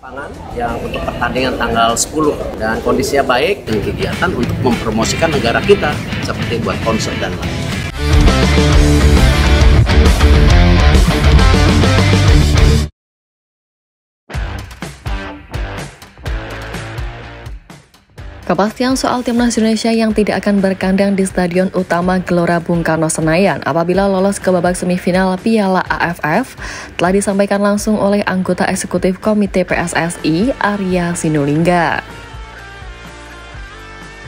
Lapangan yang untuk pertandingan tanggal 10 dan kondisinya baik dan kegiatan untuk mempromosikan negara kita seperti buat konser dan lain. Kepastian soal timnas Indonesia yang tidak akan berkandang di Stadion Utama Gelora Bung Karno Senayan apabila lolos ke babak semifinal Piala AFF telah disampaikan langsung oleh anggota eksekutif Komite PSSI Arya Sinulinga.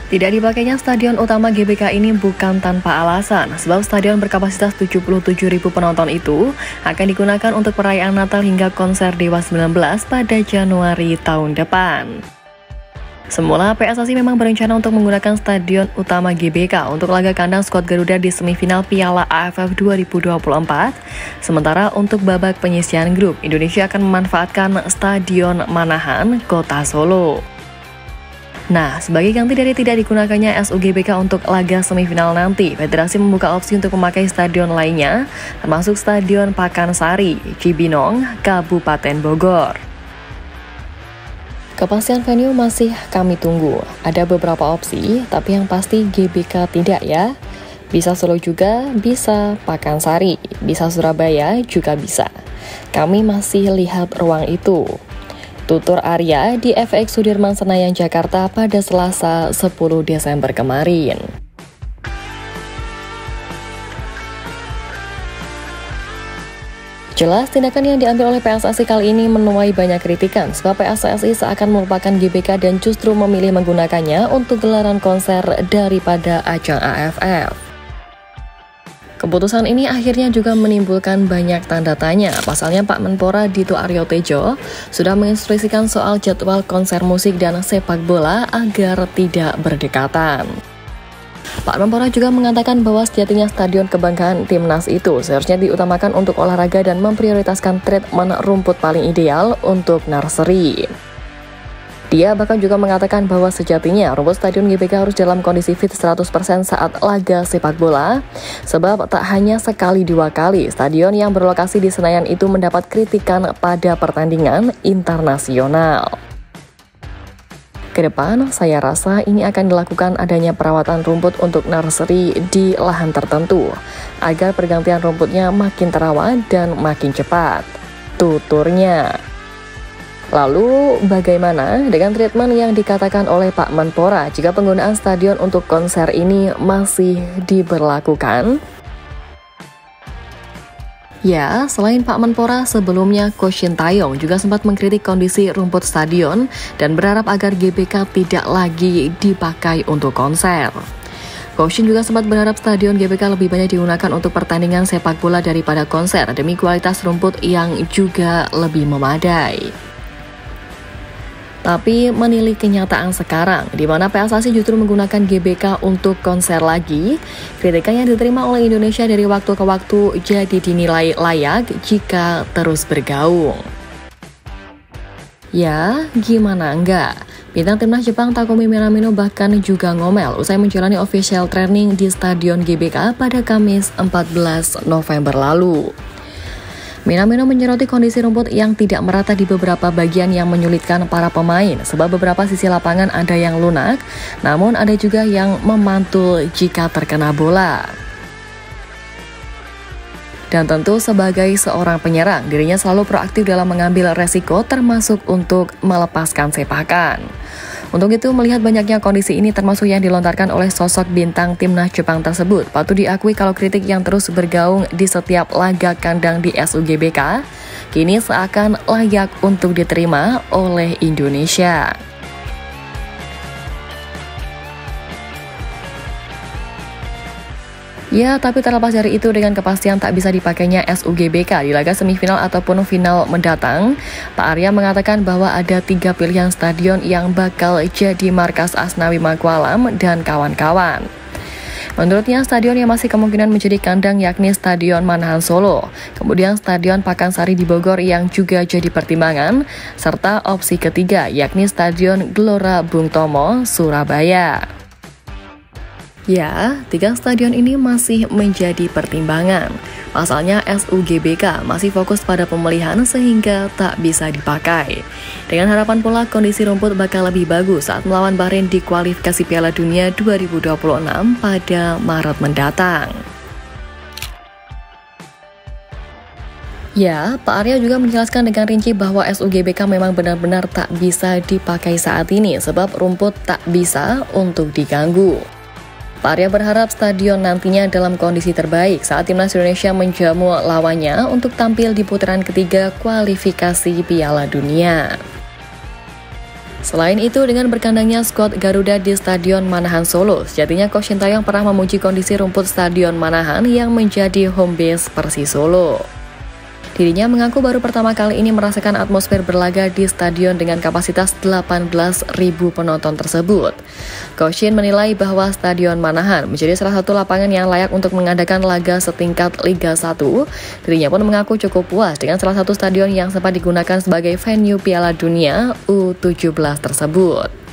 Tidak dipakainya Stadion Utama GBK ini bukan tanpa alasan, sebab stadion berkapasitas 77.000 penonton itu akan digunakan untuk perayaan Natal hingga konser Dewa 19 pada Januari tahun depan. Semula PSSI memang berencana untuk menggunakan Stadion Utama GBK untuk laga kandang skuad Garuda di semifinal Piala AFF 2024. Sementara untuk babak penyisihan grup, Indonesia akan memanfaatkan Stadion Manahan, Kota Solo. Nah, sebagai ganti dari tidak digunakannya SUGBK untuk laga semifinal nanti, Federasi membuka opsi untuk memakai stadion lainnya, termasuk Stadion Pakansari, Cibinong, Kabupaten Bogor. Kepastian venue masih kami tunggu. Ada beberapa opsi, tapi yang pasti GBK tidak ya. Bisa Solo juga, bisa Pakansari, bisa Surabaya juga bisa. Kami masih lihat ruang itu. Tutur Arya di FX Sudirman Senayan Jakarta pada Selasa 10 Desember kemarin. Jelas, tindakan yang diambil oleh PSSI kali ini menuai banyak kritikan, sebab PSSI seakan melupakan GBK dan justru memilih menggunakannya untuk gelaran konser daripada ajang AFF. Keputusan ini akhirnya juga menimbulkan banyak tanda tanya. Pasalnya Pak Menpora Dito Aryo Tejo sudah menginstruksikan soal jadwal konser musik dan sepak bola agar tidak berdekatan. Pak Menpora juga mengatakan bahwa sejatinya stadion kebanggaan timnas itu seharusnya diutamakan untuk olahraga dan memprioritaskan treatment rumput paling ideal untuk nursery. Dia bahkan juga mengatakan bahwa sejatinya rumput stadion GBK harus dalam kondisi fit 100% saat laga sepak bola, sebab tak hanya sekali dua kali stadion yang berlokasi di Senayan itu mendapat kritikan pada pertandingan internasional. Kedepan, saya rasa ini akan dilakukan adanya perawatan rumput untuk nursery di lahan tertentu, agar pergantian rumputnya makin terawat dan makin cepat. Tuturnya. Lalu, bagaimana dengan treatment yang dikatakan oleh Pak Menpora jika penggunaan stadion untuk konser ini masih diberlakukan? Ya, selain Pak Menpora, sebelumnya Coach Shin Taeyong juga sempat mengkritik kondisi rumput stadion dan berharap agar GBK tidak lagi dipakai untuk konser. Coach Shin juga sempat berharap stadion GBK lebih banyak digunakan untuk pertandingan sepak bola daripada konser demi kualitas rumput yang juga lebih memadai. Tapi menilik kenyataan sekarang, di mana PSSI justru menggunakan GBK untuk konser lagi, kritikan yang diterima oleh Indonesia dari waktu ke waktu jadi dinilai layak jika terus bergaung. Ya, gimana enggak? Bintang timnas Jepang Takumi Minamino bahkan juga ngomel usai menjalani official training di Stadion GBK pada Kamis 14 November lalu. Minamino menyoroti kondisi rumput yang tidak merata di beberapa bagian yang menyulitkan para pemain, sebab beberapa sisi lapangan ada yang lunak, namun ada juga yang memantul jika terkena bola. Dan tentu sebagai seorang penyerang, dirinya selalu proaktif dalam mengambil resiko termasuk untuk melepaskan sepakan. Untuk itu, melihat banyaknya kondisi ini termasuk yang dilontarkan oleh sosok bintang timnas Jepang tersebut, patut diakui kalau kritik yang terus bergaung di setiap laga kandang di SUGBK kini seakan layak untuk diterima oleh Indonesia. Ya, tapi terlepas dari itu, dengan kepastian tak bisa dipakainya SUGBK di laga semifinal ataupun final mendatang, Pak Arya mengatakan bahwa ada 3 pilihan stadion yang bakal jadi markas Asnawi Magwalam dan kawan-kawan. Menurutnya, stadion yang masih kemungkinan menjadi kandang yakni Stadion Manahan Solo, kemudian Stadion Pakansari di Bogor yang juga jadi pertimbangan, serta opsi ketiga yakni Stadion Gelora Bung Tomo, Surabaya. Ya, 3 stadion ini masih menjadi pertimbangan. Pasalnya SUGBK masih fokus pada pemulihan sehingga tak bisa dipakai. Dengan harapan pula kondisi rumput bakal lebih bagus saat melawan Bahrain di kualifikasi Piala Dunia 2026 pada Maret mendatang. Ya, Pak Arya juga menjelaskan dengan rinci bahwa SUGBK memang benar-benar tak bisa dipakai saat ini sebab rumput tak bisa untuk diganggu. Pak Arya berharap stadion nantinya dalam kondisi terbaik saat timnas Indonesia menjamu lawannya untuk tampil di putaran ketiga kualifikasi Piala Dunia. Selain itu, dengan berkandangnya skuad Garuda di Stadion Manahan Solo, sejatinya Coach Sintayong pernah memuji kondisi rumput Stadion Manahan yang menjadi home base Persis Solo. Dirinya mengaku baru pertama kali ini merasakan atmosfer berlaga di stadion dengan kapasitas 18.000 penonton tersebut. Coach Shin menilai bahwa Stadion Manahan menjadi salah satu lapangan yang layak untuk mengadakan laga setingkat Liga 1. Dirinya pun mengaku cukup puas dengan salah satu stadion yang sempat digunakan sebagai venue Piala Dunia U17 tersebut.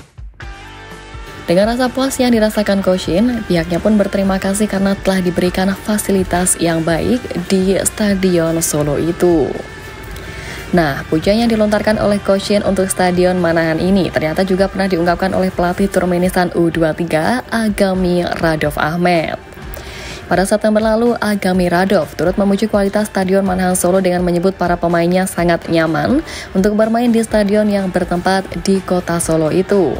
Dengan rasa puas yang dirasakan Coach Shin, pihaknya pun berterima kasih karena telah diberikan fasilitas yang baik di Stadion Solo itu. Nah, pujian yang dilontarkan oleh Coach Shin untuk Stadion Manahan ini ternyata juga pernah diungkapkan oleh pelatih Turkmenistan U23 Agami Radov Ahmed. Pada September lalu, Agami Radov turut memuji kualitas Stadion Manahan Solo dengan menyebut para pemainnya sangat nyaman untuk bermain di stadion yang bertempat di kota Solo itu.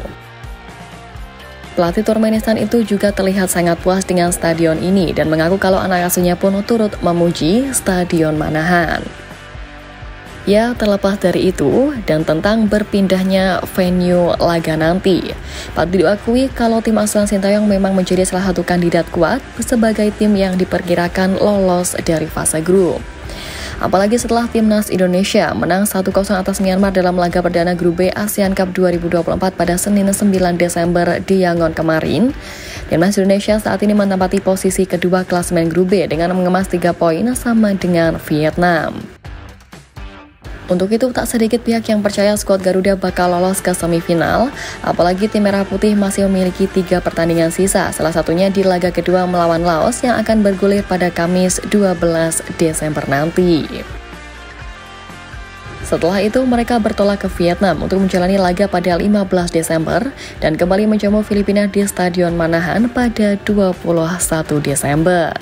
Pelatih Turkmenistan itu juga terlihat sangat puas dengan stadion ini dan mengaku kalau anak asuhnya pun turut memuji Stadion Manahan. Ya, terlepas dari itu dan tentang berpindahnya venue laga nanti, patut diakui kalau tim asuhan Sintayong memang menjadi salah satu kandidat kuat sebagai tim yang diperkirakan lolos dari fase grup. Apalagi setelah timnas Indonesia menang 1-0 atas Myanmar dalam laga perdana grup B ASEAN Cup 2024 pada Senin 9 Desember di Yangon kemarin. Timnas Indonesia saat ini menempati posisi kedua klasemen grup B dengan mengemas 3 poin sama dengan Vietnam. Untuk itu, tak sedikit pihak yang percaya skuad Garuda bakal lolos ke semifinal, apalagi tim Merah Putih masih memiliki 3 pertandingan sisa, salah satunya di laga kedua melawan Laos yang akan bergulir pada Kamis 12 Desember nanti. Setelah itu, mereka bertolak ke Vietnam untuk menjalani laga pada 15 Desember dan kembali menjamu Filipina di Stadion Manahan pada 21 Desember.